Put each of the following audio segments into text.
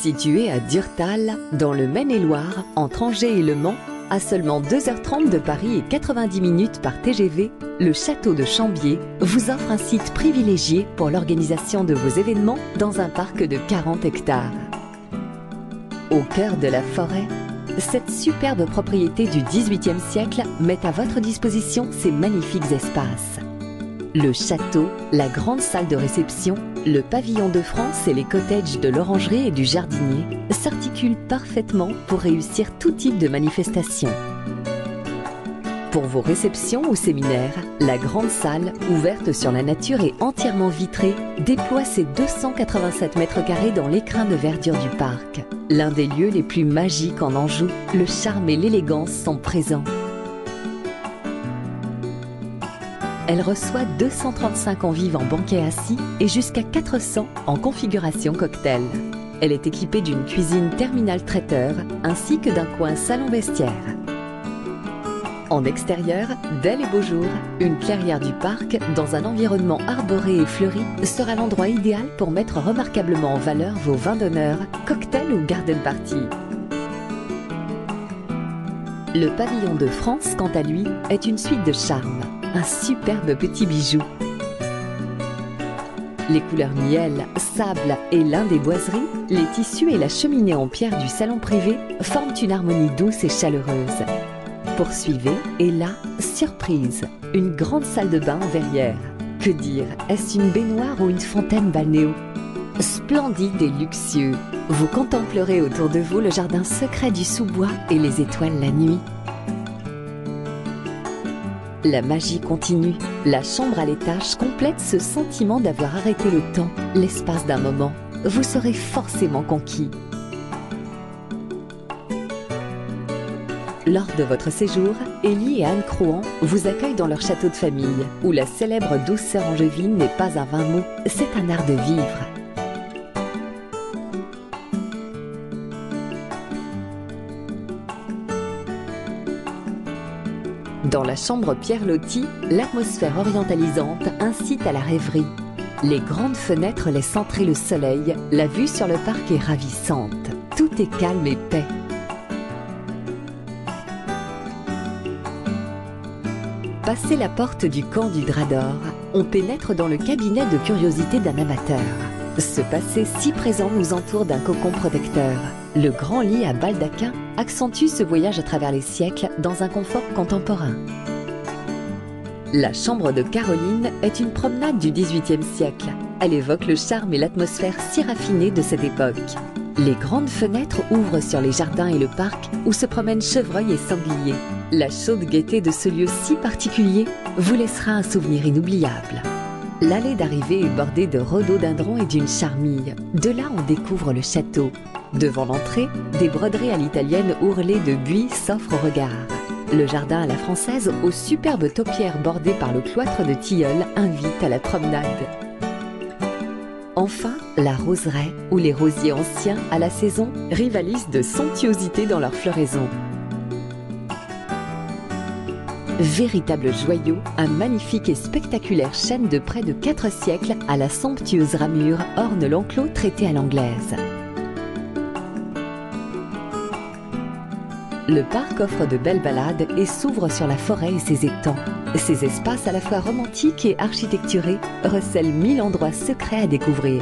Situé à Durtal, dans le Maine-et-Loire, entre Angers et Le Mans, à seulement 2h30 de Paris et 90 minutes par TGV, le château de Chambier vous offre un site privilégié pour l'organisation de vos événements dans un parc de 40 hectares. Au cœur de la forêt, cette superbe propriété du XVIIIe siècle met à votre disposition ces magnifiques espaces. Le château, la grande salle de réception, le pavillon de France et les cottages de l'orangerie et du jardinier s'articulent parfaitement pour réussir tout type de manifestation. Pour vos réceptions ou séminaires, la grande salle, ouverte sur la nature et entièrement vitrée, déploie ses 287 mètres carrés dans l'écrin de verdure du parc. L'un des lieux les plus magiques en Anjou, le charme et l'élégance sont présents. Elle reçoit 235 convives en banquet assis et jusqu'à 400 en configuration cocktail. Elle est équipée d'une cuisine terminal traiteur ainsi que d'un coin salon vestiaire. En extérieur, dès les beaux jours, une clairière du parc, dans un environnement arboré et fleuri, sera l'endroit idéal pour mettre remarquablement en valeur vos vins d'honneur, cocktails ou garden party. Le pavillon de France, quant à lui, est une suite de charme, un superbe petit bijou. Les couleurs miel, sable et lin des boiseries, les tissus et la cheminée en pierre du salon privé forment une harmonie douce et chaleureuse. Poursuivez, et là, surprise, une grande salle de bain en verrière. Que dire, est-ce une baignoire ou une fontaine balnéo? Splendide et luxueux, vous contemplerez autour de vous le jardin secret du sous-bois et les étoiles la nuit. La magie continue, la chambre à l'étage complète ce sentiment d'avoir arrêté le temps, l'espace d'un moment. Vous serez forcément conquis. Lors de votre séjour, Élie et Anne Crouan vous accueillent dans leur château de famille, où la célèbre douceur angevine n'est pas un vain mot, c'est un art de vivre. Dans la chambre Pierre Loti, l'atmosphère orientalisante incite à la rêverie. Les grandes fenêtres laissent entrer le soleil, la vue sur le parc est ravissante. Tout est calme et paix. Passé la porte du camp du Drap d'Or, on pénètre dans le cabinet de curiosité d'un amateur. Ce passé si présent nous entoure d'un cocon protecteur. Le grand lit à baldaquin accentue ce voyage à travers les siècles dans un confort contemporain. La chambre de Caroline est une promenade du XVIIIe siècle. Elle évoque le charme et l'atmosphère si raffinée de cette époque. Les grandes fenêtres ouvrent sur les jardins et le parc où se promènent chevreuils et sangliers. La chaude gaieté de ce lieu si particulier vous laissera un souvenir inoubliable. L'allée d'arrivée est bordée de rhododendrons et d'une charmille. De là, on découvre le château. Devant l'entrée, des broderies à l'italienne ourlées de buis s'offrent au regard. Le jardin à la française, aux superbes taupières bordées par le cloître de tilleul, invite à la promenade. Enfin, la roseraie, où les rosiers anciens, à la saison, rivalisent de somptuosité dans leur floraison. Véritable joyau, un magnifique et spectaculaire chêne de près de 4 siècles à la somptueuse ramure orne l'enclos traité à l'anglaise. Le parc offre de belles balades et s'ouvre sur la forêt et ses étangs. Ces espaces à la fois romantiques et architecturés recèlent 1000 endroits secrets à découvrir.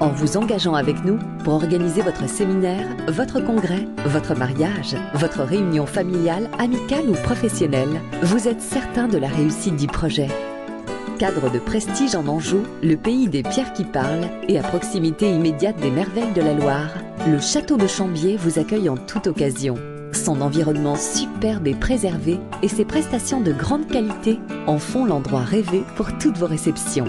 En vous engageant avec nous pour organiser votre séminaire, votre congrès, votre mariage, votre réunion familiale, amicale ou professionnelle, vous êtes certain de la réussite du projet. Cadre de prestige en Anjou, le pays des pierres qui parlent et à proximité immédiate des merveilles de la Loire, le château de Chambier vous accueille en toute occasion. Son environnement superbe et préservé et ses prestations de grande qualité en font l'endroit rêvé pour toutes vos réceptions.